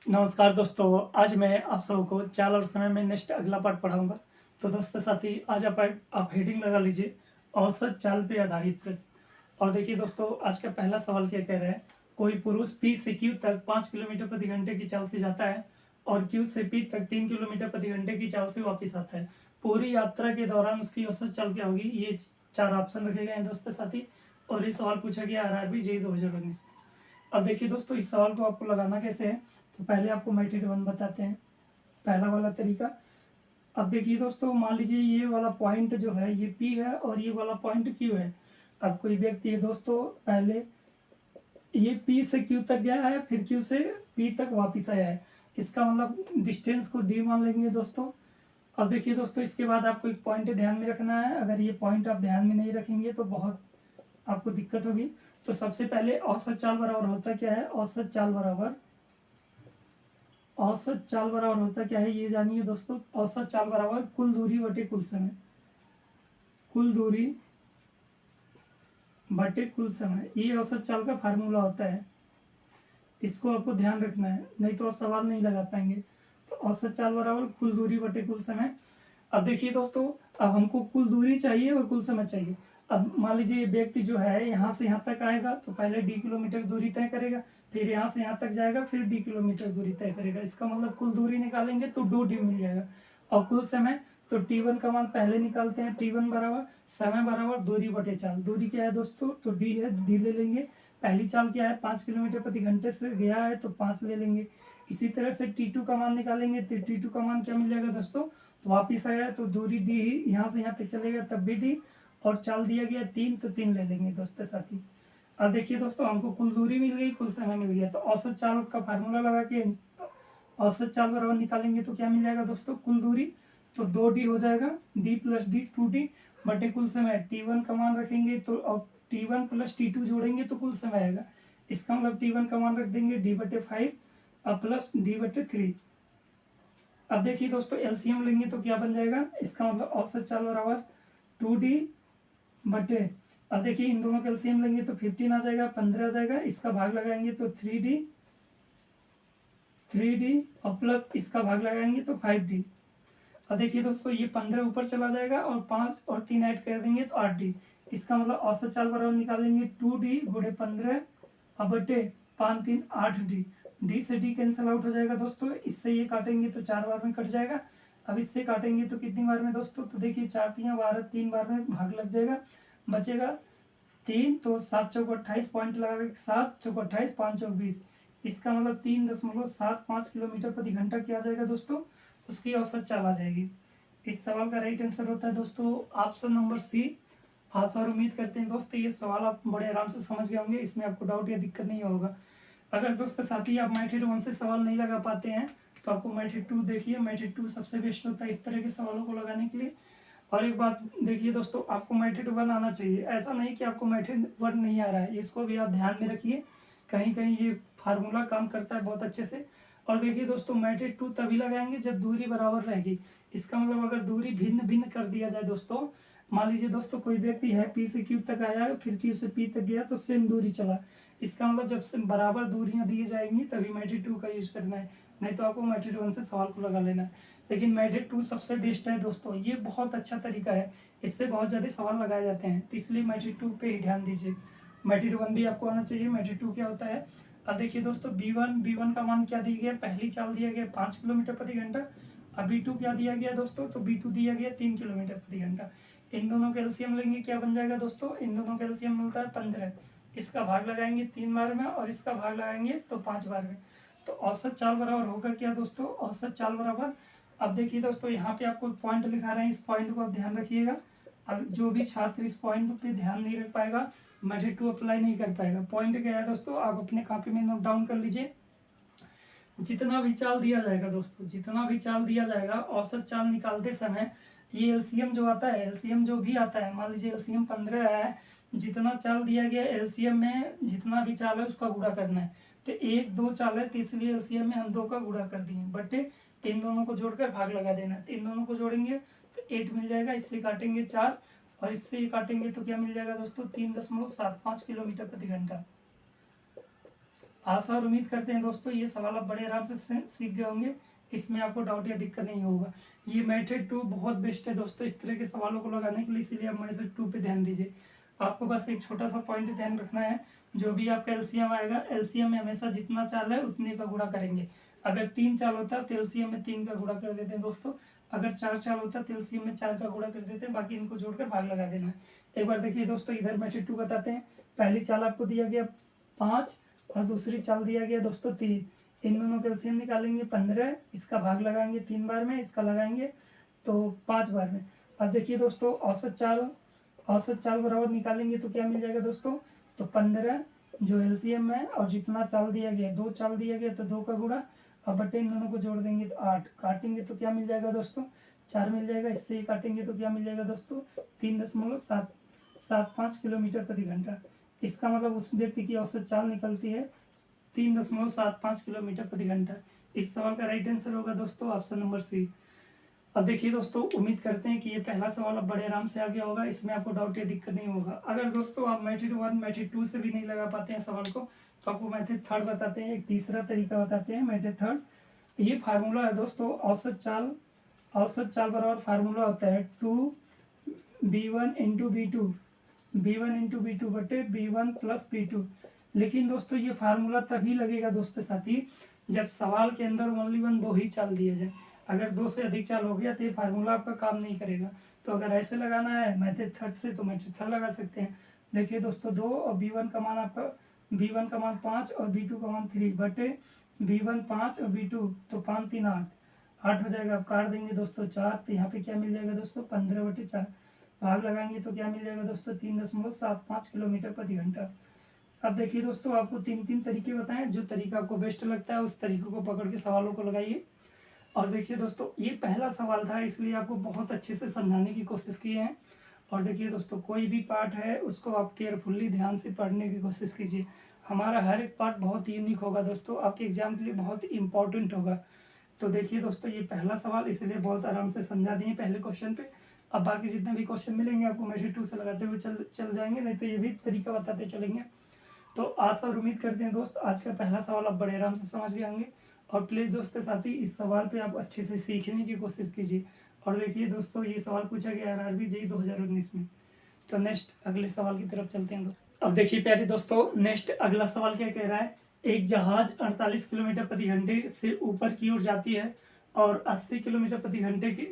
नमस्कार दोस्तों, आज मैं आप सबों को चाल और समय में नेक्स्ट अगला पार्ट पढ़ाऊंगा। तो दोस्तों साथी, आज आप हेडिंग लगा लीजिए, औसत चाल पे आधारित प्रश्न। और देखिए दोस्तों, आज का पहला सवाल क्या कह रहा है। कोई पुरुष पी से क्यू तक 5 किलोमीटर प्रति घंटे की चाल से जाता है और क्यू से पी तक 3 किलोमीटर प्रति घंटे की चाल से वापस आता है। पूरी यात्रा के दौरान उसकी औसत चाल क्या होगी। ये 4 ऑप्शन रखे गए हैं दोस्तों साथी, और ये सवाल पूछा गया RRB JEE 2019 में। अब देखिए दोस्तों, इस सवाल को आपको लगाना कैसे है। तो पहले आपको मेथड 1 बताते हैं, पहला वाला तरीका। अब देखिए दोस्तों, मान लीजिए ये वाला पॉइंट जो है ये P है और ये वाला पॉइंट Q है। अब कोई व्यक्ति है दोस्तों, पहले ये P से Q तक गया है, फिर Q से P तक वापस आया है। इसका मतलब डिस्टेंस को D मान लेंगे दोस्तों। अब देखिए दोस्तों, इसके बाद आपको एक पॉइंट ध्यान में रखना है। अगर ये पॉइंट आप ध्यान में नहीं रखेंगे तो बहुत आपको दिक्कत होगी। तो सबसे पहले औसत चाल बराबर होता क्या है। औसत चाल बराबर होता क्या है, ये जानिए दोस्तों। औसत चाल बराबर कुल दूरी बटे कुल समय। कुल दूरी बटे कुल समय, ये औसत चाल का फार्मूला होता है। इसको आपको ध्यान रखना है, नहीं तो आप सवाल नहीं लगा पाएंगे। तो औसत चाल बराबर कुल दूरी बटे कुल समय। अब देखिए दोस्तों, अब हमको कुल दूरी चाहिए और कुल समय चाहिए। अब मान लीजिए व्यक्ति जो है यहाँ से यहाँ तक आएगा तो पहले D किलोमीटर दूरी तय करेगा, फिर यहाँ से यहाँ तक जाएगा, फिर D किलोमीटर दूरी तय करेगा। इसका मतलब कुल दूरी निकालेंगे तो 2D मिल जाएगा। और कुल समय तो T1 का मान पहले निकालते हैं। T1 बराबर समय बराबर दूरी बटे चाल। दूरी क्या है दोस्तों, तो D है, D ले लेंगे। पहली चाल क्या है, 5 किलोमीटर प्रति घंटे से गया है तो 5 ले लेंगे। इसी तरह से T2 का मान निकालेंगे तो T2 का मान क्या मिल जाएगा दोस्तों, तो वापिस आया तो दूरी D ही, यहाँ से यहाँ तक चलेगा तब भी D, और चाल दिया गया 3 तो 3 ले लेंगे दोस्तों साथी। अब देखिए दोस्तों, हमको कुल दूरी मिल गई, कुल समय मिल गया। तो औसत चाल का फार्मूला लगा के औसत चाल बराबर निकालेंगे तो क्या मिल जाएगा दोस्तों, कुल दूरी तो 2D हो जाएगा, D प्लस D 2D बटे कुल समय। T1 का मान रखेंगे तो T1 प्लस T2 जोड़ेंगे तो कुल समय आएगा। इसका मतलब T1 का मान रख देंगे D बटे 5 और प्लस D बटे 3। अब देखिए दोस्तों, एलसीएम लेंगे तो क्या बन जाएगा। इसका मतलब औसत चाल बराबर 2D बटे, अब देखिए इन दोनों का एलसीएम लेंगे तो 15 आ जाएगा, 15 आ जाएगा। इसका भाग लगाएंगे तो 3D और प्लस इसका भाग लगाएंगे तो 5D। अब देखिए दोस्तों, ये 15 ऊपर चला जाएगा और 5 और 3 ऐड कर देंगे तो 8D। इसका मतलब औसत चाल बराबर निकालेंगे 2D गुणे 15 और बटे 5 3 8D। D से D कैंसिल आउट हो जाएगा दोस्तों। इससे ये काटेंगे तो 4 बार में कट जाएगा। अब इससे काटेंगे तो कितनी बार में दोस्तों, तो देखिए 4 3 12, 3 बार में भाग लग जाएगा, बचेगा 3। तो 7 चौक 28 पॉइंट लगा, 7 चौक 28, 5 चौक 20। इसका मतलब 3.75 किलोमीटर प्रति घंटा क्या आ जाएगा दोस्तों, उसकी औसत चाल आ जाएगी। इस सवाल का राइट आंसर होता है दोस्तों ऑप्शन नंबर C। हाँ सर, उम्मीद करते हैं दोस्तों ये सवाल आप बड़े आराम से समझ गए होंगे, इसमें आपको डाउट या दिक्कत नहीं होगा। अगर दोस्तों साथी आप मेथड 1 से सवाल नहीं लगा पाते हैं तो आपको मेथड 2 देखिए। मेथड 2 सबसे बेस्ट होता है इस तरह के सवालों को लगाने के लिए। और एक बात देखिए दोस्तों, आपको मेथड 1 आना चाहिए। ऐसा नहीं कि आपको मेथड 1 नहीं आ रहा है, इसको भी आप ध्यान में रखिए। कहीं कहीं ये फार्मूला काम करता है बहुत अच्छे से। और देखिए दोस्तों, मेथड 2 तभी लगाएंगे जब दूरी बराबर रहेगी। इसका मतलब अगर दूरी भिन्न भिन्न कर दिया जाए दोस्तों, मान लीजिए दोस्तों कोई व्यक्ति है P से Q तक आया, फिर Q से P तक गया तो सेम दूरी चला। इसका मतलब जब से बराबर दूरियां दी जाएंगी तभी मेथड 2 का यूज करना है, नहीं तो आपको मेथड 1 से सवाल को लगा लेना है। लेकिन मेथड 2 सबसे बेस्ट है दोस्तों, ये बहुत अच्छा तरीका है, इससे बहुत ज़्यादा सवाल लगाए जाते हैं। तो इसलिए मेथड 2 पे ही ध्यान दीजिए। मेथड 1 भी आपको आना चाहिए। मेथड 2 क्या होता है, अब देखिए दोस्तों, B1 का मान क्या दिया गया, पहली चाल दिया गया 5 किलोमीटर प्रति घंटा। अब B2 क्या दिया गया दोस्तों, तो B2 दिया गया 3 किलोमीटर प्रति घंटा। इन दोनों का एलसीएम लेंगे, क्या बन जाएगा दोस्तों, इन दोनों का एलसीएम मिलता है 15। इसका भाग लगाएंगे 3 बार में और इसका भाग लगाएंगे तो 5 बार में। तो औसत चाल बराबर होगा क्या दोस्तों, औसत चाल बराबर, अब देखिए दोस्तों यहाँ पे आपको पॉइंट लिखा रहे हैं, इस पॉइंट को आप ध्यान रखिएगा। अब जो भी छात्र इस पॉइंट पे ध्यान नहीं रख पाएगा, मेथड 2 अप्लाई नहीं कर पाएगा। पॉइंट क्या है दोस्तों, आप अपने कॉपी में नोट डाउन कर लीजिए। जितना भी चाल दिया जाएगा दोस्तों, जितना भी चाल दिया जाएगा, औसत चाल निकालते समय ये एलसीएम जो आता है, एलसीएम जो भी आता है, मान लीजिए एलसीएम 15 है, जितना चाल दिया गया एलसीएम में जितना भी चाल है उसका गुणा करना है। तो 1 2 चाल है तो इसलिए एलसीएम में हम 2 का गुणा कर दिए, बटे इन दोनों को जोड़कर भाग लगा देना। तो इन दोनों को जोड़ेंगे तो 8 मिल जाएगा, इससे काटेंगे 4 और इससे ये काटेंगे तो क्या मिल जाएगा दोस्तों, 3.75 किलोमीटर प्रति घंटा। आशा और उम्मीद करते हैं दोस्तों ये सवाल आप बड़े आराम से सीख गए होंगे, इसमें आपको डाउट या दिक्कत नहीं होगा। ये मेथड 2 बहुत बेस्ट है दोस्तों इस तरह के सवालों को लगाने के लिए, इसीलिए आप मेथड 2 पे ध्यान दीजिए। आपको बस एक छोटा सा पॉइंट ध्यान रखना है, जो भी आपका एलसीएम आएगा, एलसीएम में हमेशा जितना चाल है उतने का गुणा करेंगे। अगर 3 चाल होता है तो एलसीएम में 3 का गुणा कर देते हैं दोस्तों, अगर 4 चाल होता है तो एलसीएम में 4 का गुणा कर देते हैं, बाकी इनको जोड़कर भाग लगा देना है। एक बार देखिए दोस्तों, इधर मेथड 2 बताते हैं। पहली चाल आपको दिया गया 5 और दूसरी चाल दिया गया दोस्तों 3। इन दोनों का एलसीएम निकालेंगे 15, इसका भाग लगाएंगे 3 बार में, इसका लगाएंगे तो 5 बार में। अब देखिए दोस्तों, औसत चाल बराबर निकालेंगे तो क्या मिल जाएगा दोस्तों, तो 15 जो एलसीएम है और जितना चाल दिया गया, 2 चाल दिया गया तो 2 का गुणा, अब बटे इन दोनों को जोड़ देंगे तो 8, काटेंगे तो क्या मिल जाएगा दोस्तों, 4 मिल जाएगा। इससे ही काटेंगे तो क्या मिल जाएगा दोस्तों, 3.775 किलोमीटर प्रति घंटा। इसका मतलब उस व्यक्ति की औसत चाल निकलती है 3.75 किलोमीटर प्रति घंटा। इस सवाल का राइट आंसर होगा दोस्तों ऑप्शन नंबर सी। अब देखिए दोस्तों, उम्मीद करते हैं कि ये पहला सवाल अब बड़े आराम से आ गया होगा, इसमें आपको डाउट या दिक्कत नहीं होगा। अगर दोस्तों आप मेथड 1 मेथड 2 से भी नहीं लगा पाते हैं सवाल को, तो आपको मेथड 3 बताते हैं, एक तीसरा तरीका बताते हैं मेथड 3। ये फार्मूला है दोस्तों, औसत चाल बराबर फार्मूला होता है 2b1 इंटू b2 बटे b1 प्लस b2। लेकिन दोस्तों ये फार्मूला तभी लगेगा दोस्तों साथी, जब सवाल के अंदर ओनली 2 ही चाल दिए जाए। अगर 2 से अधिक चाल हो गया तो ये फार्मूला आपका काम नहीं करेगा। तो अगर ऐसे लगाना है मेथड 3 से, तो मेथड 3 लगा सकते हैं। देखिए दोस्तों, 2 और b1 का मान आपका, b1 का मान 5 और b2 का मान 3 बटे b1 5 और b2, तो 5 3 8 हो जाएगा। आप काट देंगे दोस्तों 4, तो यहाँ पे क्या मिल जाएगा दोस्तों, 15 बटे 4, भाग लगाएंगे तो क्या मिल जाएगा दोस्तों, 3.75 किलोमीटर प्रति घंटा। अब देखिए दोस्तों, आपको 3 तरीके बताएं, जो तरीका आपको बेस्ट लगता है उस तरीके को पकड़ के सवालों को लगाइए। और देखिए दोस्तों, ये पहला सवाल था, इसलिए आपको बहुत अच्छे से समझाने की कोशिश की है। और देखिए दोस्तों, कोई भी पार्ट है उसको आप केयरफुल्ली ध्यान से पढ़ने की कोशिश कीजिए। हमारा हर एक पार्ट बहुत यूनिक होगा दोस्तों, आपके एग्जाम के लिए बहुत इंपॉर्टेंट होगा। तो देखिए दोस्तों, ये पहला सवाल, इसलिए बहुत आराम से समझा दिए पहले क्वेश्चन पे। अब बाकी जितने भी क्वेश्चन मिलेंगे आपको मेथड 2 से लगाते हुए चल जाएंगे, नहीं तो ये भी तरीका बताते चलेंगे। तो आशा और उम्मीद करते हैं दोस्त आज का पहला सवाल आप बड़े आराम से समझ गए होंगे। और प्लीज़ दोस्तों साथी, इस सवाल पे आप अच्छे से सीखने की कोशिश कीजिए। और देखिए दोस्तों, ये सवाल पूछा गया RRB JEE 2019 में। तो नेक्स्ट अगले सवाल की तरफ चलते हैं दोस्तों। अब देखिए प्यारे दोस्तों, नेक्स्ट अगला सवाल क्या कह रहा है। एक जहाज 48 किलोमीटर प्रति घंटे से ऊपर की ओर जाती है और 80 किलोमीटर प्रति घंटे की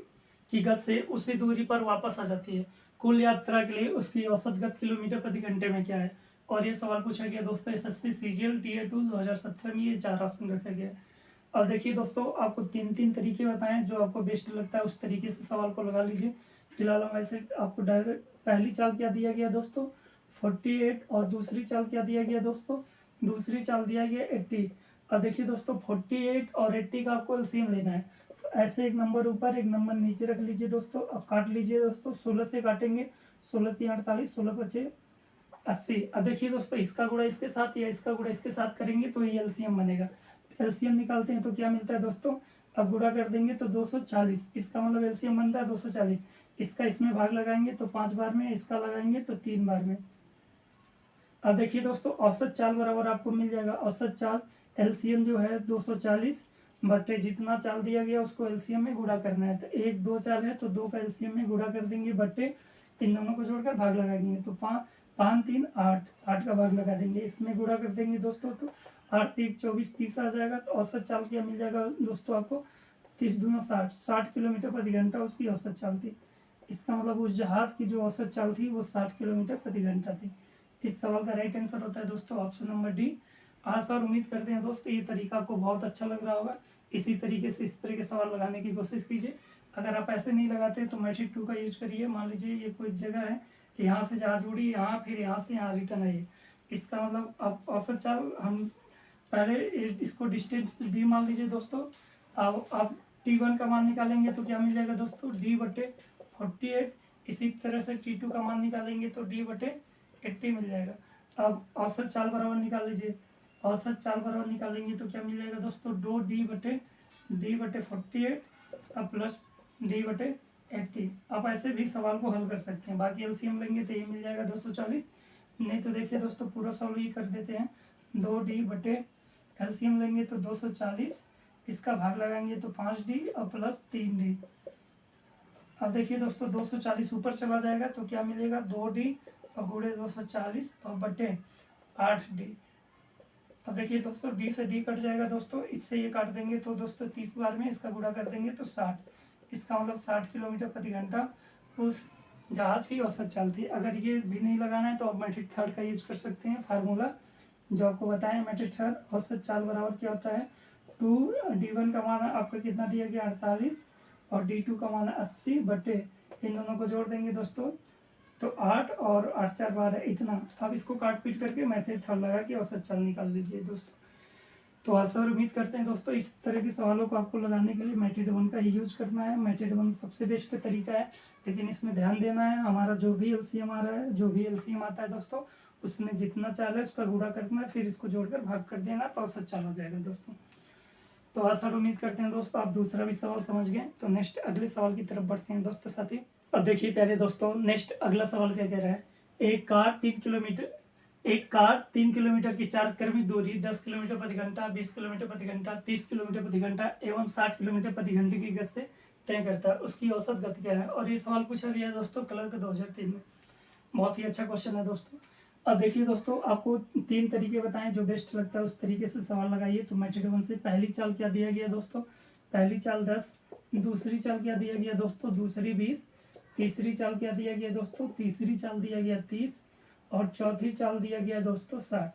गति से उसी दूरी पर वापस आ जाती है। कुल यात्रा के लिए उसकी औसत गति किलोमीटर प्रति घंटे में क्या है। और ये सवाल पूछा गया दोस्तों SSC CGL Tier 2 2017 में। ये 4 ऑप्शन रखा गया है। और देखिए दोस्तों, आपको 3 तरीके बताएं, जो आपको बेस्ट लगता है उस तरीके से सवाल को लगा लीजिए। फिलहाल हम ऐसे आपको डायरेक्ट, पहली चाल क्या दिया गया दोस्तों 48, और दूसरी चाल क्या दिया गया दोस्तों, दूसरी चाल दिया गया 80। अब देखिए दोस्तों, 48 और 80 का आपको एलसीएम लेना है। तो ऐसे एक नंबर ऊपर एक नंबर नीचे रख लीजिए दोस्तों। अब काट लीजिए दोस्तों, 16 से काटेंगे, 16 3 48, 16 5 80। अब देखिए दोस्तों, इसका गुणा इसके साथ या इसका गुणा इसके साथ करेंगे तो ये एलसीएम बनेगा। एलसीएम निकालते हैं तो क्या मिलता है दोस्तों, अब गुणा कर देंगे तो 240, इसका मतलब एलसीएम बनता है 240। इसका इसमें भाग लगाएंगे तो 5 बार में, इसका लगाएंगे तो 3 बार में। अब देखिए दोस्तों, औसत चाल बराबर आपको मिल जाएगा, औसत चाल एलसीएम जो है 240 बटे जितना चाल दिया गया उसको एलसीएम में गुणा करना है। तो 1 2 चाल है तो 2 का एलसीएम में गुणा कर देंगे बटे इन दोनों को जोड़कर भाग लगाएंगे तो 5 3 8 8 का भाग लगा देंगे, इसमें गुणा कर देंगे दोस्तों तो 8 3 24 30 आ जाएगा। तो औसत चाल क्या मिल जाएगा दोस्तों आपको, 30 दूना 60 किलोमीटर प्रति घंटा उसकी औसत चाल थी। इसका मतलब उस जहाज की जो औसत चाल थी वो 60 किलोमीटर प्रति घंटा थी। इस सवाल का राइट आंसर होता है दोस्तों ऑप्शन नंबर डी। आशा और उम्मीद करते हैं दोस्तों ये तरीका आपको बहुत अच्छा लग रहा होगा। इसी तरीके से इस तरह के सवाल लगाने की कोशिश कीजिए। अगर आप ऐसे नहीं लगाते तो मेथड 2 का यूज करिए। मान लीजिए ये कोई जगह है, यहाँ से जहाज उड़ी, यहाँ फिर यहाँ से यहाँ रिटर्न आई, इसका मतलब आप औसत चाल, हम पहले इसको डिस्टेंस डी मान लीजिए दोस्तों। अब आप T1 का मान निकालेंगे तो क्या मिल जाएगा दोस्तों, D बटे 48। इसी तरह से T2 का मान निकालेंगे तो D बटे 80 मिल जाएगा। अब औसत चाल बराबर निकाल लीजिए, औसत चाल बराबर निकालेंगे तो क्या मिल जाएगा दोस्तों, 2D बटे 48 अब प्लस D बटे 80। आप ऐसे भी सवाल को हल कर सकते हैं। बाकी एलसीएम लेंगे तो ये मिल जाएगा 240। नहीं तो देखिए दोस्तों, पूरा सवाल ये कर देते हैं, 2D बटे एलसीएम लेंगे तो 240, इसका भाग लगाएंगे तो 5D और प्लस 3D। अब देखिए दोस्तों 240 ऊपर चला जाएगा तो क्या मिलेगा, 2D और गुणे 240 और बटे 8D। अब देखिए दोस्तों D से D कट जाएगा दोस्तों, इससे ये काट देंगे तो दोस्तों 30 बार में इसका गुणा कर देंगे तो 60, इसका मतलब 60 किलोमीटर प्रति घंटा उस जहाज की औसत चाल थी। अगर ये भी नहीं लगाना है तो आप मैट्रिक थर्ड का यूज कर सकते हैं, फार्मूला जो आपको बताएं। मैट्रिक थर्ड औसत चाल बराबर क्या होता है, 2D1 का मान आपका कितना दिया गया 48 और D2 का मान 80 बटे इन दोनों को जोड़ देंगे दोस्तों तो 8 और 8 4 12 इतना। अब इसको काट पीट करके मैट्रिक थर्ड लगा के औसत चाल निकाल लीजिए दोस्तों। तो आशा और उम्मीद करते हैं दोस्तों इस तरह के सवालों को आपको लगाने के लिए मैट्रिक 1 का ही यूज करना है। मैट्रिक 1 सबसे बेस्ट तरीका है, लेकिन इसमें ध्यान देना है हमारा जो भी एलसीएम आ रहा है, जो भी एलसीएम आता है दोस्तों, उसमें जितना चाल है उसका गुणा करना है, फिर इसको जोड़कर भाग कर देना तो औसत चाल हो जाएगा दोस्तों। तो आशा और उम्मीद करते हैं दोस्तों आप दूसरा भी सवाल समझ गए। तो नेक्स्ट अगले सवाल की तरफ बढ़ते हैं दोस्तों साथी। अब देखिए प्यारे दोस्तों नेक्स्ट अगला सवाल क्या कह रहा है, एक कार 3 किलोमीटर की 4 क्रमिक दूरी 10 किलोमीटर प्रति घंटा, 20 किलोमीटर प्रति घंटा, 30 किलोमीटर प्रति घंटा एवं 60 किलोमीटर प्रति घंटे की गति से तय करता है, उसकी औसत गति क्या है। और ये सवाल पूछा गया है दोस्तों क्लर्क 2003 में। बहुत ही अच्छा क्वेश्चन है दोस्तों। अब देखिए दोस्तों आपको 3 तरीके बताएं, जो बेस्ट लगता है उस तरीके से सवाल लगाइए। तो मैट्रिक 1 से पहली चाल क्या दिया गया दोस्तों, पहली चाल 10, दूसरी चाल क्या दिया गया दोस्तों, दूसरी 20, तीसरी चाल क्या दिया गया दोस्तों, तीसरी चाल दिया गया 30 और चौथी चाल दिया गया दोस्तों 60।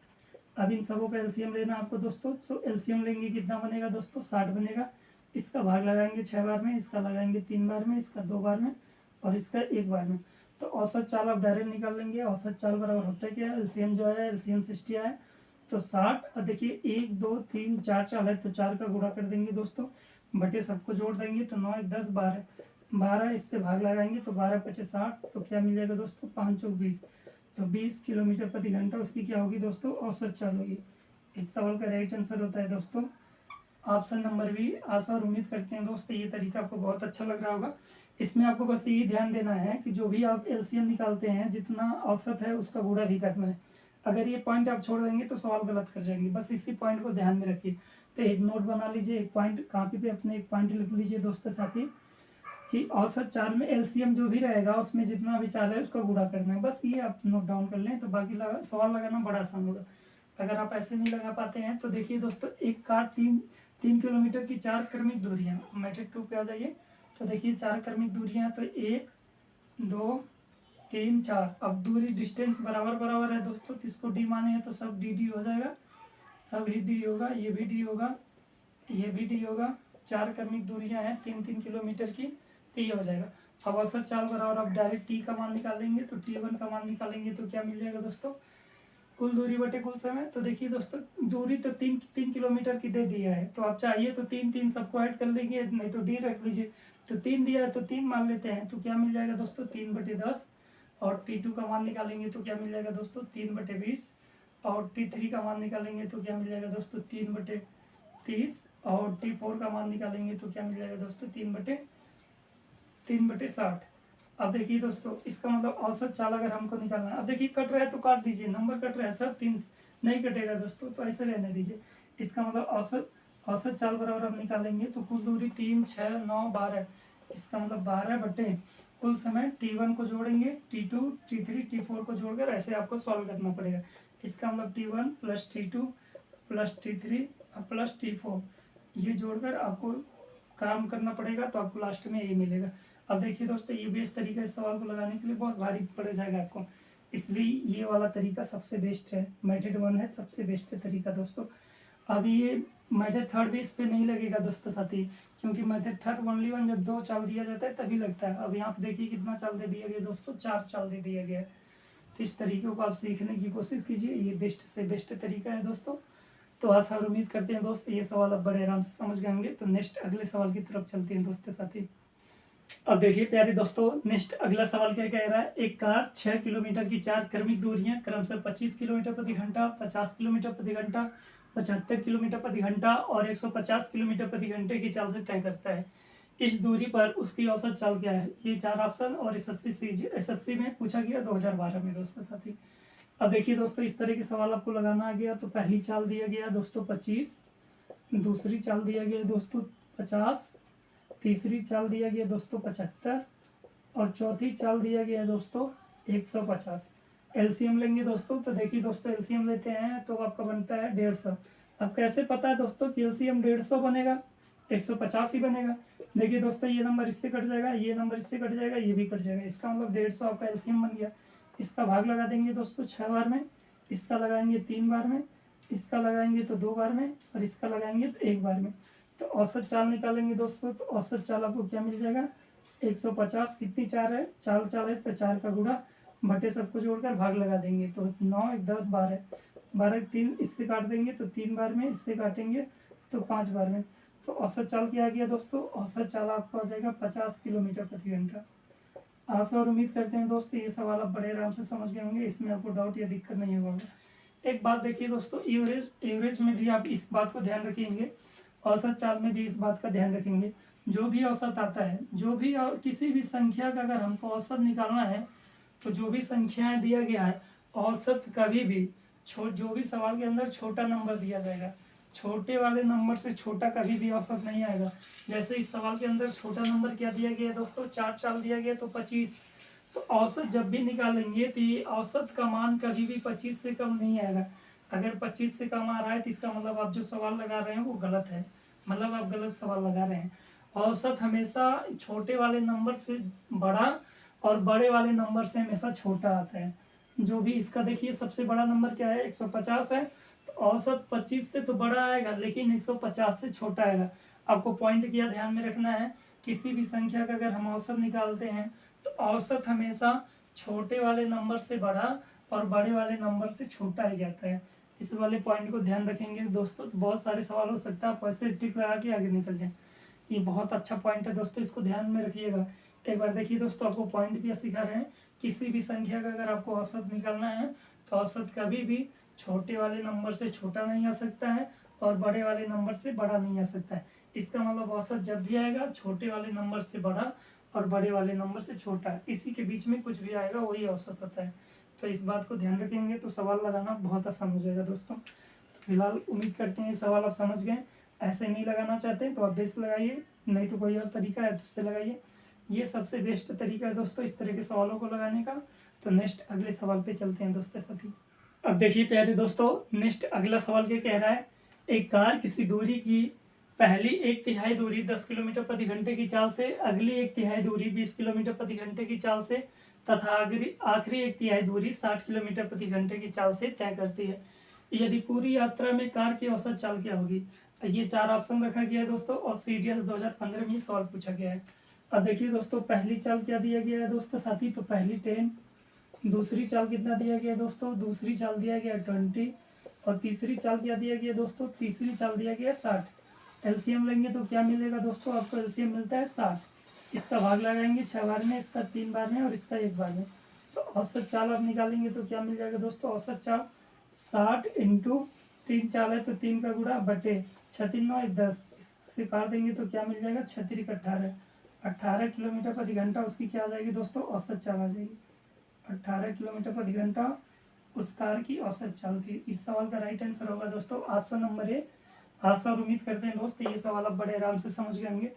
अब इन सबों का एलसीएम लेना आपको दोस्तों, तो एलसीएम लेंगे कितना बनेगा दोस्तों 60 बनेगा। इसका भाग लगाएंगे 6 बार में, इसका लगाएंगे 3 बार में, इसका 2 बार में और इसका 1 बार में। तो औसत चाल आप डायरेक्ट निकाल लेंगे। औसत चाल बराबर होता है क्या, एलसीएम जो है एलसीएम 60 है तो 60। और देखिए 1 2 3 4 चाल है तो 4 का गुणा कर देंगे दोस्तों, बटे सबको जोड़ देंगे तो 9 1 10 12, 12 इससे भाग लगाएंगे तो 12 5 60 तो क्या मिल जाएगा दोस्तों 5 चौक 20, तो 20 किलोमीटर प्रति घंटा उसकी क्या होगी दोस्तों औसत चाल होगी। इस सवाल का राइट आंसर होता है दोस्तों ऑप्शन नंबर बी। आशा और उम्मीद करते हैं दोस्तों ये तरीका आपको बहुत अच्छा लग रहा होगा। इसमें आपको बस यही ध्यान देना है कि जो भी आप एलसीएम निकालते हैं जितना औसत है उसका गुणा भी करना है। अगर ये पॉइंट आप छोड़ देंगे तो सवाल गलत कर जाएंगे, बस इसी पॉइंट को ध्यान में रखिए। तो एक नोट बना लीजिए, एक पॉइंट कॉपी पे अपने एक पॉइंट लिख लीजिए दोस्तों साथी कि औसत चाल में एलसीएम जो भी रहेगा उसमें जितना भी चाल है उसका गुणा करना है। बस ये आप नोट डाउन कर लें तो बाकी सवाल लगाना बड़ा आसान होगा। अगर आप ऐसे नहीं लगा पाते हैं तो देखिए दोस्तों एक कार 3 किलोमीटर की 4 क्रमिक दूरियां, मैट्रिक 2 पे आ जाइए। तो देखिए 4 क्रमिक दूरियां तो 1 2 3 4। अब दूरी डिस्टेंस बराबर बराबर है दोस्तों, तो इसको डी माने हैं तो सब डी डी हो जाएगा, सब ही डी होगा, ये भी डी होगा, ये भी डी होगा। 4 क्रमिक दूरियां हैं 3 किलोमीटर की, तो ये हो जाएगा। अब औसत चाल बराबर आप डायरेक्ट टी का मान निकालेंगे तो T1 का मान निकालेंगे तो क्या मिल जाएगा दोस्तों कुल दूरी बटे कुल समय। तो देखिए दोस्तों दूरी तो 3 किलोमीटर की दे दिया है, तो आप चाहिए तो 3 सबको ऐड कर लेंगे, नहीं तो डी रख लीजिए। तो 3 दिया है तो 3 मान लेते हैं तो क्या मिल जाएगा दोस्तों 3 बटे 10। और T2 का मान निकालेंगे तो क्या मिल जाएगा दोस्तों 3 बटे 20। और T3 का मान निकालेंगे तो क्या मिल जाएगा दोस्तों 3 बटे 30। और T4 का मान निकालेंगे तो क्या मिल जाएगा दोस्तों 3 बटे 60। अब देखिए दोस्तों इसका मतलब औसत चाल अगर हमको निकालना है, अब देखिए कट रहा है तो काट दीजिए, नंबर कट रहा है सब 3 नहीं कटेगा दोस्तों, तो ऐसे रहने दीजिए। इसका मतलब औसत चाल बराबर हम निकालेंगे तो कुल दूरी 3 6 9 12, इसका मतलब 12 बटे कुल समय। T1 को जोड़ेंगे, T2 T3 T4 को जोड़कर ऐसे आपको सॉल्व करना पड़ेगा। इसका मतलब T1 plus T2 plus T3 plus T4 ये जोड़कर आपको काम करना पड़ेगा, तो आपको लास्ट में यही मिलेगा। अब देखिए दोस्तों ये बेस्ट तरीका इस सवाल को लगाने के लिए बहुत भारी पड़ जाएगा आपको, इसलिए ये वाला तरीका सबसे बेस्ट है, मेथड 1 है सबसे बेस्ट तरीका दोस्तों। अब ये मेथड थर्ड भी इस पे नहीं लगेगा दोस्तों साथी, क्योंकि मेथड थर्ड ओनली 1 जब 2 चाल दिया जाता है तभी लगता है। अब यहाँ पे देखिए कितना चाल दे दिया गया दोस्तों 4 चाल दे दिया गया है। तो इस तरीके को आप सीखने की कोशिश कीजिए, ये बेस्ट से बेस्ट तरीका है दोस्तों। तो आशा और उम्मीद करते हैं दोस्त ये सवाल आप बड़े आराम से समझ गए होंगे। तो नेक्स्ट अगले सवाल की तरफ चलते हैं दोस्तों साथी। अब देखिए प्यारे दोस्तों नेक्स्ट अगला सवाल क्या कह रहा है, एक कार 6 किलोमीटर की 4 क्रमिक दूरियां क्रमशः 25 किलोमीटर प्रति घंटा, 50 किलोमीटर प्रति घंटा, 75 किलोमीटर प्रति घंटा और 150 किलोमीटर प्रति घंटे की चाल से तय करता है। इस दूरी पर उसकी औसत चाल क्या है। ये 4 ऑप्शन और एसएससी में पूछा गया 2012 में दोस्तों साथी। अब देखिए दोस्तों इस तरह के सवाल आपको लगाना आ गया। तो पहली चाल दिया गया दोस्तों 25, दूसरी चाल दिया गया दोस्तों 50, तीसरी चाल दिया गया दोस्तों 75 और चौथी चाल दिया गया दोस्तों 150। एलसीएम लेंगे दोस्तों, तो देखिए दोस्तों एलसीएम लेते हैं तो आपका बनता है 150। अब कैसे पता है दोस्तों कि एलसीएम 150 बनेगा, 150 ही बनेगा। देखिए दोस्तों ये नंबर इससे कट जाएगा, ये नंबर इससे कट जाएगा, ये भी कट जाएगा, इसका मतलब 150 आपका एलसीएम बन गया। इसका भाग लगा देंगे दोस्तों 6 बार में, इसका लगाएंगे 3 बार में, इसका लगाएंगे तो 2 बार में और इसका लगाएंगे तो 1 बार में। तो औसत चाल निकालेंगे दोस्तों, तो औसत चाल आपको क्या मिल जाएगा 150। कितनी चार है, चाल है तो 4 का गुणा बटे सबको जोड़कर भाग लगा देंगे। तो 9 1 10 12, 12 3 इससे काट देंगे तो 3 बार में, इससे काटेंगे तो 5 बार में। तो औसत चाल क्या आ गया दोस्तों, औसत चाल आपको आ जाएगा 50 किलोमीटर प्रति घंटा। आशा और उम्मीद करते हैं दोस्तों ये सवाल आप बड़े आराम से समझ गए होंगे, इसमें आपको डाउट या दिक्कत नहीं होगा। एक बात देखिए दोस्तों, एवरेज में भी आप इस बात को ध्यान रखेंगे, औसत चाल में भी इस बात का ध्यान रखेंगे। जो भी औसत आता है, जो भी किसी भी संख्या का अगर हमको औसत निकालना है, तो जो भी संख्याएं दिया गया है औसत कभी भी जो भी सवाल के अंदर छोटा नंबर दिया जाएगा, छोटे वाले नंबर से छोटा कभी भी औसत नहीं आएगा। जैसे इस सवाल के अंदर छोटा नंबर क्या दिया गया है दोस्तों, 4 चाल दिया गया तो 25। तो औसत जब भी निकालेंगे तो ये औसत का मान कभी भी 25 से कम नहीं आएगा। अगर 25 से कम आ रहा है तो इसका मतलब आप जो सवाल लगा रहे हैं वो गलत है, मतलब आप गलत सवाल लगा रहे हैं। औसत हमेशा छोटे वाले नंबर से बड़ा और बड़े वाले नंबर से हमेशा छोटा आता है। जो भी इसका देखिए सबसे बड़ा नंबर क्या है 150 है, तो औसत 25 से तो बड़ा आएगा लेकिन 150 से छोटा आएगा। आपको पॉइंट क्या ध्यान में रखना है, किसी भी संख्या का अगर हम औसत निकालते हैं तो औसत हमेशा छोटे वाले नंबर से बड़ा और बड़े वाले नंबर से छोटा ही जाता है। इस वाले पॉइंट को ध्यान रखेंगे दोस्तों तो बहुत सारे सवाल हो सकता है, आप ऐसे टिक लगा के आगे निकल जाए। ये बहुत अच्छा पॉइंट है दोस्तों, इसको ध्यान में रखिएगा। एक बार देखिए दोस्तों आपको पॉइंट क्या सिखा रहे हैं, किसी भी संख्या का अगर आपको औसत निकालना है तो औसत कभी भी छोटे वाले नंबर से छोटा नहीं आ सकता है और बड़े वाले नंबर से बड़ा नहीं आ सकता है। इसका मतलब औसत जब भी आएगा छोटे वाले नंबर से बड़ा और बड़े वाले नंबर से छोटा है, इसी के बीच में कुछ भी आएगा वही औसत होता है। तो इस बात को ध्यान रखेंगे तो सवाल लगाना बहुत आसान हो जाएगा दोस्तों। तो फिलहाल उम्मीद करते हैं ये सवाल आप समझ गए। ऐसे नहीं लगाना चाहते तो आप बेस लगाइए, नहीं तो कोई और तरीका है तो उससे लगाइए। ये सबसे बेस्ट तरीका है दोस्तों इस तरह के सवालों को लगाने का। तो नेक्स्ट अगले सवाल पे चलते हैं दोस्तों साथी। अब देखिए प्यारे दोस्तों, नेक्स्ट अगला सवाल क्या कह रहा है, एक कार किसी दूरी की पहली 1/3 दूरी 10 किलोमीटर प्रति घंटे की चाल से, अगली 1/3 दूरी 20 किलोमीटर प्रति घंटे की चाल से तथा आखिरी 1/3 दूरी 60 किलोमीटर प्रति घंटे की चाल से तय करती है। यदि पूरी यात्रा में कार की औसत चाल क्या होगी। ये 4 ऑप्शन रखा गया है दोस्तों और CDS 2015 में सवाल पूछा गया है। अब देखिए दोस्तों पहली चाल क्या दिया गया है दोस्तों साथी, तो पहली 10, दूसरी चाल कितना दिया गया है दोस्तों, दूसरी चाल दिया गया 20 और तीसरी चाल क्या दिया गया दोस्तों, तीसरी चाल दिया गया 60। एलसीएम लेंगे तो क्या मिलेगा दोस्तों, आपको एलसीएम मिलता है 60। इसका भाग लगाएंगे 6 बार में, इसका 3 बार में और इसका 1 बार में। तो औसत चाल आप निकालेंगे तो क्या मिल जाएगा दोस्तों, औसत चाल 60 इंटू 3 चाल है तो 3 का गुणा बटे 6 3 9 10, इससे काट देंगे तो क्या मिल जाएगा 6 3 18 किलोमीटर प्रति घंटा उसकी क्या आ जाएगी दोस्तों, औसत चाल आ जाएगी। 18 किलोमीटर प्रति घंटा उस कार की औसत चाल थी। इस सवाल का राइट आंसर होगा दोस्तों ऑप्शन नंबर ए। आशा और उम्मीद करते हैं दोस्त ये सवाल आप बड़े आराम से समझ गए होंगे।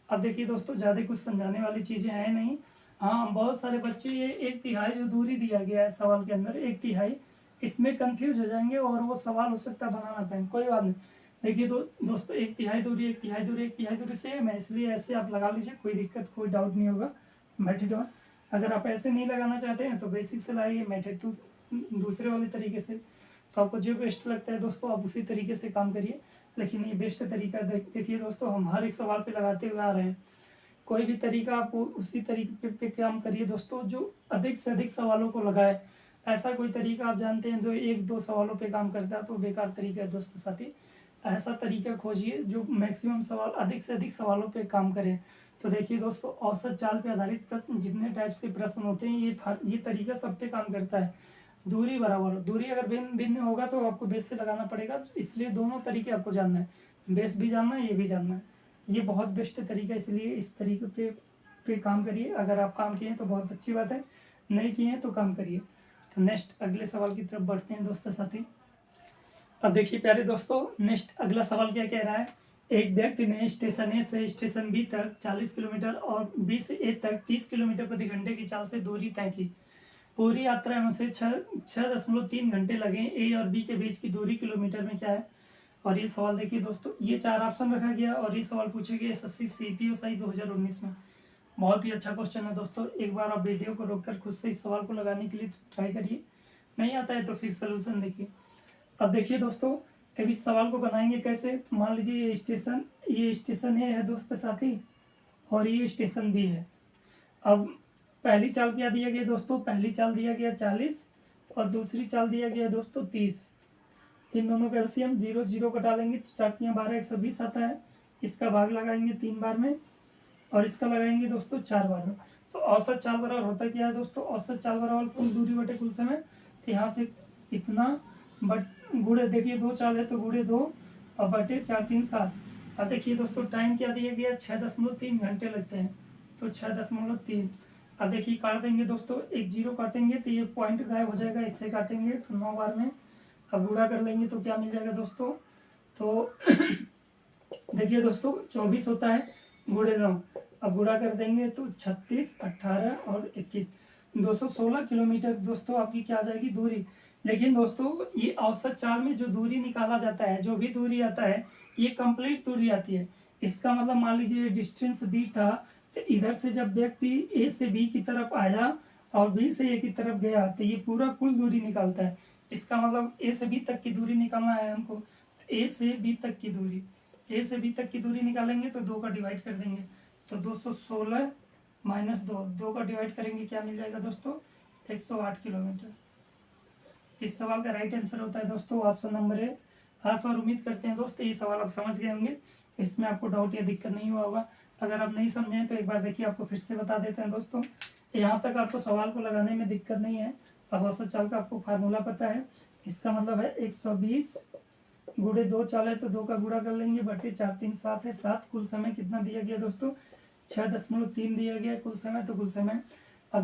अब देखिए दोस्तों ज़्यादा कुछ समझाने वाली चीज़ें हैं नहीं। हाँ बहुत सारे बच्चे ये 1/3 जो दूरी दिया गया है सवाल के अंदर 1/3, इसमें कंफ्यूज हो जाएंगे और वो सवाल हो सकता है बनाना पाए, कोई बात नहीं। देखिए दोस्तों 1/3 दूरी 1/3 दूरी 1/3 दूरी सेम है, इसलिए ऐसे आप लगा लीजिए, कोई दिक्कत कोई डाउट नहीं होगा। मेथड 1 अगर आप ऐसे नहीं लगाना चाहते हैं तो बेसिक से लगाइए, मेथड 2 दूसरे वाले तरीके से। तो आपको जो बेस्ट लगता है दोस्तों आप उसी तरीके से काम करिए, लेकिन ये बेस्ट तरीका देखिए दोस्तों हम हर एक सवाल पे लगाते हुए आ रहे हैं। कोई भी तरीका आप उसी तरीके पे काम करिए दोस्तों जो अधिक से अधिक सवालों को लगाए। ऐसा कोई तरीका आप जानते हैं जो 1-2 सवालों पे काम करता है तो बेकार तरीका है दोस्तों साथी। ऐसा तरीका खोजिए जो मैक्सिमम सवाल अधिक से अधिक सवालों पे काम करे। तो देखिए दोस्तों औसत चाल पे आधारित प्रश्न जितने टाइप्स के प्रश्न होते हैं ये तरीका सब पे काम करता है। दूरी बराबर, दूरी अगर भिन्न भिन्न होगा तो आपको बेस से लगाना पड़ेगा, इसलिए दोनों तरीके आपको जानना है, बेस भी जानना है ये भी जानना है। ये बहुत बेस्ट तरीका है, इसलिए इस तरीके पे काम करिए। अगर आप काम किए तो बहुत अच्छी बात है, नहीं किए तो काम करिए। तो नेक्स्ट अगले सवाल की तरफ बढ़ते हैं दोस्तों साथी। अब देखिए प्यारे दोस्तों, नेक्स्ट अगला सवाल क्या कह रहा है। एक व्यक्ति ने स्टेशन ए से स्टेशन बी तक 40 किलोमीटर और बी से ए तक 30 किलोमीटर प्रति घंटे की चाल से दूरी तय की। पूरी यात्रा में उसे 6.3 घंटे लगे। ए और बी के बीच की दूरी किलोमीटर में क्या है। और ये सवाल देखिए दोस्तों, ये 4 ऑप्शन रखा गया और ये सवाल पूछे गए एसएससी सीपीओ सही 2019 में। बहुत ही अच्छा क्वेश्चन है दोस्तों। एक बार आप वीडियो को रोककर खुद से इस सवाल को लगाने के लिए ट्राई करिए, नहीं आता है तो फिर सोल्यूशन देखिए। अब देखिए दोस्तों, अब इस सवाल को बनाएंगे कैसे। मान लीजिए ये स्टेशन ए है दोस्तों साथी और ये स्टेशन बी है। अब पहली चाल क्या दिया गया दोस्तों, पहली चाल दिया गया 40 और दूसरी चाल दिया गया दोस्तों 30। इन दोनों का एलसीएम 0 0 कटा लेंगे तो 4 × 12 120 आता है। इसका भाग लगाएंगे 3 बार में और इसका लगाएंगे दोस्तों 4 बार में। तो औसत चाल बराबर होता क्या है दोस्तों, औसत चाल बराबर कुल दूरी बटे कुल समय। तो यहाँ से इतना बट गुड़े देखिए 2 चाल है तो गुड़े 2 और बटे 4 3 7। अब देखिए दोस्तों टाइम क्या दिया गया 6.3 घंटे लगते हैं, तो 6.3। अब देखिए काट देंगे दोस्तों, एक 0 काटेंगे तो ये पॉइंट गायब हो जाएगा, इससे काटेंगे तो 9 बार में। अब गुणा कर लेंगे तो क्या मिल जाएगा दोस्तों, तो देखिए दोस्तों 24 होता है गुणे 9। अब गुणा कर देंगे तो 36 18 और 21 216 किलोमीटर दोस्तों आपकी क्या आ जाएगी दूरी। लेकिन दोस्तों ये औसत चाल में जो दूरी निकाला जाता है, जो भी दूरी आता है ये कंप्लीट दूरी आती है। इसका मतलब मान लीजिए डिस्टेंस दी था, तो इधर से जब व्यक्ति ए से बी की तरफ आया और बी से ए की तरफ गया तो ये पूरा कुल दूरी निकालता है। इसका मतलब ए से बी तक की दूरी निकालना है हमको। ए से बी तक की दूरी, ए से बी तक की दूरी निकालेंगे तो 2 का डिवाइड कर देंगे तो 216 माइनस 2 का डिवाइड करेंगे क्या मिल जाएगा दोस्तों 108 किलोमीटर। इस सवाल का राइट आंसर होता है दोस्तों ऑप्शन नंबर ए। हाँ सर, उम्मीद करते हैं दोस्तों ये सवाल आप समझ गए होंगे, इसमें आपको डाउट या दिक्कत नहीं हुआ होगा। अगर आप नहीं समझे तो एक बार देखिए, आपको फिर से बता देते हैं दोस्तों। यहाँ तक आपको सवाल को लगाने में दिक्कत नहीं है। अब औसत चाल का आपको फार्मूला पता है। इसका मतलब है 120 गुणे 2 चाल है तो 2 का गुणा कर लेंगे बटे 4 3 7 है 7। कुल समय कितना दिया गया दोस्तों 6.3 दिया गया कुल समय। तो कुल समय अब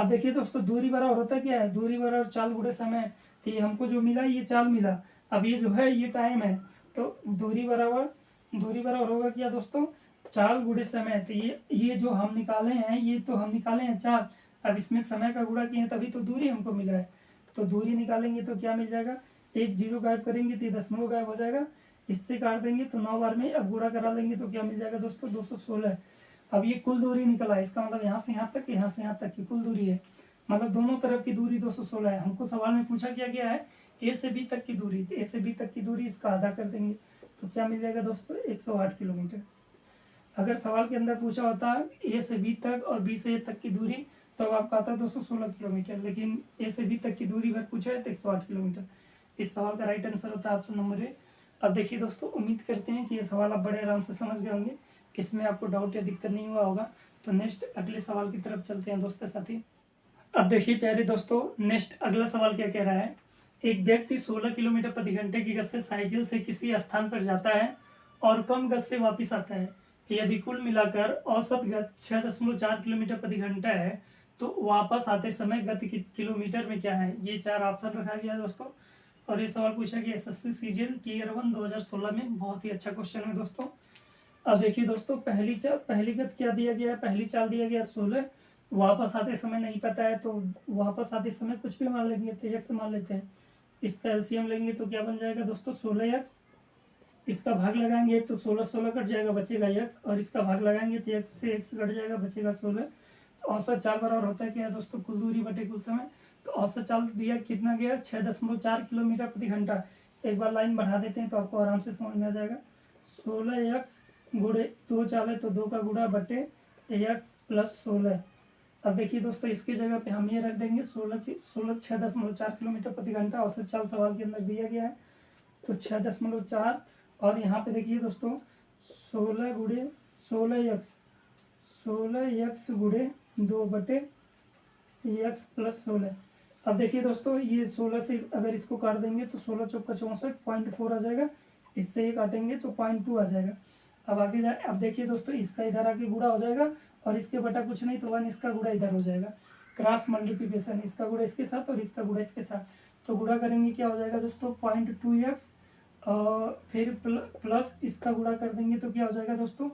देखिए दोस्तों दूरी बराबर होता क्या है, दूरी बराबर चाल गुणे समय। तो ये हमको जो मिला ये चाल मिला, अब ये जो है ये टाइम है। तो दूरी बराबर होगा क्या दोस्तों चाल गुणे समय। तो ये जो हम निकाले हैं ये तो हम निकाले हैं चाल, अब इसमें समय का गुणा किए तभी तो दूरी हमको मिला है। तो दूरी निकालेंगे तो क्या मिल जाएगा, एक 0 गायब करेंगे तो ये दशमलव गायब हो जाएगा, इससे काट देंगे तो 9 बार में। अब गुणा करा लेंगे तो क्या मिल जाएगा दोस्तों 216। अब ये कुल दूरी निकला है, इसका मतलब यहाँ से यहाँ तक यहाँ से यहाँ तक की कुल दूरी है, मतलब दोनों तरफ की दूरी 216 है। हमको सवाल में पूछा क्या गया है ए से बी तक की दूरी, तो ए से बी तक की दूरी इसका आधा कर देंगे तो क्या मिल जाएगा दोस्तों 108 किलोमीटर। अगर सवाल के अंदर पूछा होता है ए से बी तक और बी से ए तक की दूरी तो आपका आता है 216 किलोमीटर, लेकिन ए से बी तक की दूरी भर पूछा है तो 108 किलोमीटर। इस सवाल का राइट आंसर होता है ऑप्शन नंबर ए। अब देखिए दोस्तों, उम्मीद करते हैं कि ये सवाल आप बड़े आराम से समझ गए होंगे, इसमें आपको डाउट या दिक्कत नहीं हुआ होगा। तो नेक्स्ट अगले सवाल की तरफ चलते हैं दोस्तों साथी। अब देखिए प्यारे दोस्तों, नेक्स्ट अगला सवाल क्या कह रहा है। एक व्यक्ति 16 किलोमीटर प्रति घंटे की गति से साइकिल से किसी स्थान पर जाता है और कम गति से वापस आता है। यदि कुल मिलाकर औसत गति 6.4 किलोमीटर प्रति घंटा है तो वापस आते समय गति किलोमीटर में क्या है। ये 4 ऑप्शन रखा गया दोस्तों और ये सवाल पूछा गया एसएससी सीजीएल टियर 1 2016 में। बहुत ही अच्छा क्वेश्चन है दोस्तों। अब देखिए दोस्तों, पहली गति क्या दिया गया है, पहली चाल दिया गया 16, वापस आते समय नहीं पता है तो वापस आते समय कुछ भी मान लेंगे तो x मान लेते हैं। इसका एलसीएम लेंगे तो क्या बन जाएगा दोस्तों 16x। इसका भाग लगाएंगे तो 16 कट जाएगा बचेगा x, और इसका भाग लगाएंगे तो x से x कट जाएगा बचेगा 16। तो औसत चाल बराबर होता है क्या दोस्तों कुल दूरी बटे कुल समय। तो औसत चाल दिया कितना गया 6.4 किलोमीटर प्रति घंटा। एक बार लाइन बढ़ा देते हैं तो आपको आराम से समझ में आ जाएगा। 16x गुणे 2 चाल है तो 2 का गुणा बटे x प्लस 16। अब देखिए दोस्तों, इसकी जगह पे हम ये रख देंगे 6.4 किलोमीटर प्रति घंटा औसत चाल सवाल के अंदर दिया गया है तो 6.4। और यहाँ पे देखिए दोस्तों 16 गुणे 16x गुणे 2 बटे x प्लस 16। अब देखिए दोस्तों, ये 16 से अगर इसको काट देंगे तो 16 चौका 64 0.4 आ जाएगा, इससे ये काटेंगे तो 0.2 आ जाएगा। अब आगे अब देखिए दोस्तों, इसका इधर आके गुणा हो जाएगा और इसके बटा कुछ नहीं तो 1 इसका गुणा इधर हो जाएगा। क्रॉस मल्टीप्लिकेशन, इसका गुणा इसके साथ और इसका गुणा इसके साथ, तो गुणा करेंगे क्या हो जाएगा दोस्तों 0.2x, फिर प्लस इसका गुणा कर देंगे तो क्या हो जाएगा दोस्तों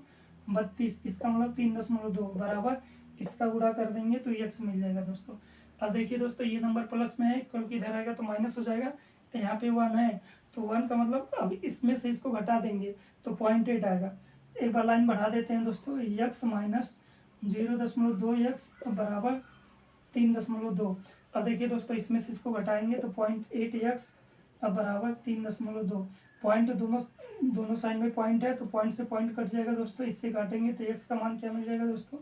32, इसका मतलब 3.2 बराबर इसका गुणा कर देंगे तो x मिल जाएगा दोस्तों। अब देखिए दोस्तों ये नंबर प्लस में है, इक्वल की इधर आएगा तो माइनस हो जाएगा, यहाँ पे 1 है तो 1 का मतलब अब इसमें से इसको घटा देंगे तो 0.8 आएगा। एक बार लाइन बढ़ा देते हैं दोस्तों, x माइनस 0.2x बराबर 3.2। अब देखिए दोस्तों इसमें से इसको घटाएंगे तो 0.8x बराबर 3.2। पॉइंट दोनों साइड में पॉइंट है तो पॉइंट से पॉइंट कट जाएगा दोस्तों, इससे काटेंगे तो x का मान क्या मिल जाएगा दोस्तों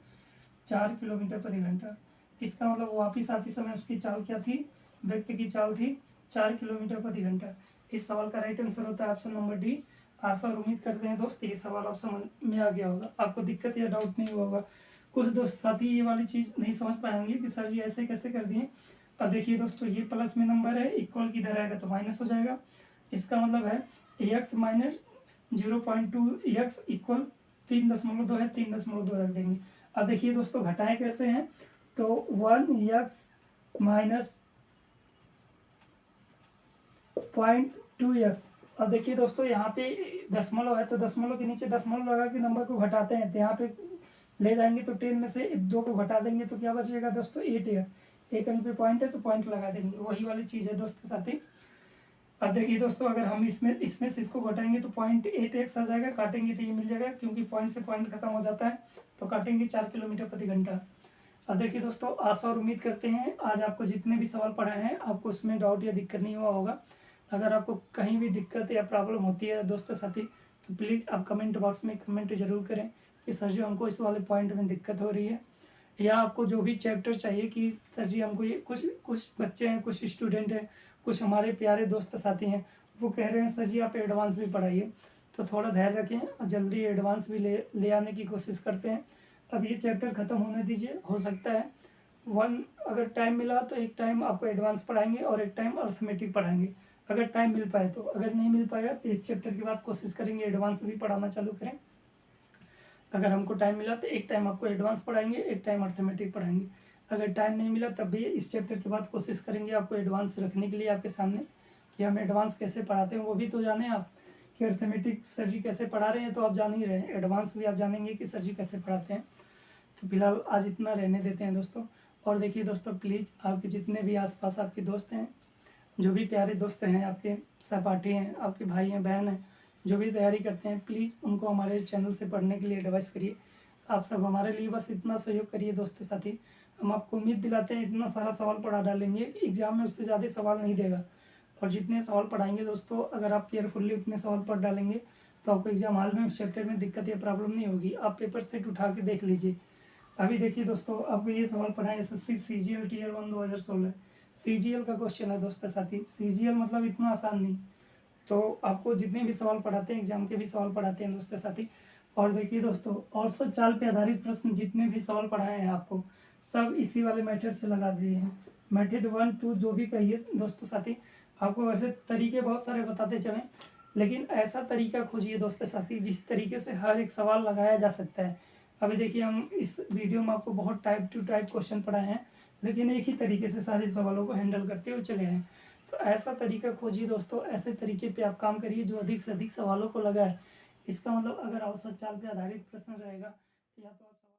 4 किलोमीटर प्रति घंटा। इसका मतलब वापिस आते समय उसकी चाल क्या थी, व्यक्ति की चाल थी 4 किलोमीटर प्रति घंटा। इस सवाल का राइट आंसर होता है ऑप्शन नंबर डी। आशा और उम्मीद करते हैं दोस्त ये सवाल आप समझ में आ गया होगा, आपको दिक्कत या डाउट नहीं हुआ होगा। कुछ दोस्त साथी ये वाली चीज़ नहीं समझ पाएंगे कि सर जी ऐसे कैसे कर दिए। अब देखिए दोस्तों ये प्लस में नंबर है, इक्वल की इधर आएगा तो माइनस हो जाएगा, इसका मतलब है एक्स माइनस 0.2x इक्वल 3.2 है, 3.2 रख देंगे। अब देखिए दोस्तों घटाएं कैसे हैं, तो 1x माइनस 0.2x। अब देखिए दोस्तों यहाँ पे दशमलव है तो दशमलव के नीचे दशमलव लगा के नंबर को घटाते हैं, तो यहाँ पे ले जाएंगे तो 10 में से 2 को घटा देंगे तो क्या बचेगा दोस्तों 8x। एक अंक पे पॉइंट है तो पॉइंट लगा देंगे, वही वाली चीज़ है दोस्तों साथी। अब देखिए दोस्तों अगर हम इसमें से इसको घटाएंगे तो 0.8x आ जाएगा, काटेंगे तो ये मिल जाएगा, क्योंकि पॉइंट से पॉइंट खत्म हो जाता है तो काटेंगे 4 किलोमीटर प्रति घंटा। अब देखिए दोस्तों आशा और उम्मीद करते हैं आज आपको जितने भी सवाल पढ़ाए हैं आपको उसमें डाउट या दिक्कत नहीं हुआ होगा। अगर आपको कहीं भी दिक्कत या प्रॉब्लम होती है दोस्तों साथी तो प्लीज़ आप कमेंट बॉक्स में कमेंट जरूर करें कि सर जी हमको इस वाले पॉइंट में दिक्कत हो रही है, या आपको जो भी चैप्टर चाहिए कि सर जी हमको ये कुछ बच्चे हैं, कुछ स्टूडेंट हैं, कुछ हमारे प्यारे दोस्त साथी हैं वो कह रहे हैं सर जी आप एडवांस भी पढ़ाइए, तो थोड़ा धैर्य रखें और जल्दी एडवांस भी ले आने की कोशिश करते हैं। अब ये चैप्टर ख़त्म होने दीजिए, हो सकता है अगर टाइम मिला तो एक टाइम आपको एडवांस पढ़ाएंगे और एक टाइम अर्थमेटिक पढ़ाएंगे, अगर टाइम मिल पाए तो। अगर नहीं मिल पाएगा तो इस चैप्टर के बाद कोशिश करेंगे एडवांस भी पढ़ाना चालू करें। अगर हमको टाइम मिला तो एक टाइम आपको एडवांस पढ़ाएंगे, एक टाइम अर्थमेटिक पढ़ाएंगे। अगर टाइम नहीं मिला तब भी इस चैप्टर के बाद कोशिश करेंगे आपको एडवांस रखने के लिए आपके सामने, कि हम एडवांस कैसे पढ़ाते हैं वो भी तो जाने आप, कि अर्थमेटिक सर जी कैसे पढ़ा रहे हैं तो आप जान ही रहे हैं, एडवांस भी आप जानेंगे कि सर जी कैसे पढ़ाते हैं। तो फिलहाल आज इतना रहने देते हैं दोस्तों। और देखिए दोस्तों प्लीज़ आपके जितने भी आसपास आपके दोस्त हैं, जो भी प्यारे दोस्त हैं, आपके सहपाठी हैं, आपके भाई हैं, बहन हैं, जो भी तैयारी करते हैं प्लीज़ उनको हमारे चैनल से पढ़ने के लिए एडवाइस करिए। आप सब हमारे लिए बस इतना सहयोग करिए दोस्तों साथी, हम आपको उम्मीद दिलाते हैं इतना सारा सवाल पढ़ा डालेंगे कि एग्जाम में उससे ज़्यादा सवाल नहीं देगा। और जितने सवाल पढ़ाएंगे दोस्तों अगर आप केयरफुल्ली उतने सवाल पढ़ डालेंगे तो आपको एग्जाम हॉल में उस चैप्टर में दिक्कत या प्रॉब्लम नहीं होगी। आप पेपर सेट उठा के देख लीजिए। अभी देखिए दोस्तों आपको ये सवाल पढ़ा है एसएससी सीजीएल टीयर 1 2016 सीजीएल का क्वेश्चन है दोस्तों साथी। सीजीएल मतलब इतना आसान नहीं, तो आपको जितने भी सवाल पढ़ाते हैं एग्जाम के भी सवाल पढ़ाते हैं दोस्तों साथी। और देखिए दोस्तों औसत चाल पे आधारित प्रश्न जितने भी सवाल पढ़ाए हैं आपको सब इसी वाले मेथड से लगा दिए हैं। मेथड 1 2 जो भी कहिए दोस्तों साथी, आपको वैसे तरीके बहुत सारे बताते चलें, लेकिन ऐसा तरीका खोजिए दोस्तों साथी जिस तरीके से हर एक सवाल लगाया जा सकता है। अभी देखिए हम इस वीडियो में आपको बहुत टाइप टू टाइप क्वेश्चन पढ़ाए हैं, लेकिन एक ही तरीके से सारे सवालों को हैंडल करते हुए चले हैं। तो ऐसा तरीका खोजिए दोस्तों, ऐसे तरीके पे आप काम करिए जो अधिक से अधिक सवालों को लगाए। इसका मतलब अगर औसत चाल पे आधारित प्रश्न रहेगा या तो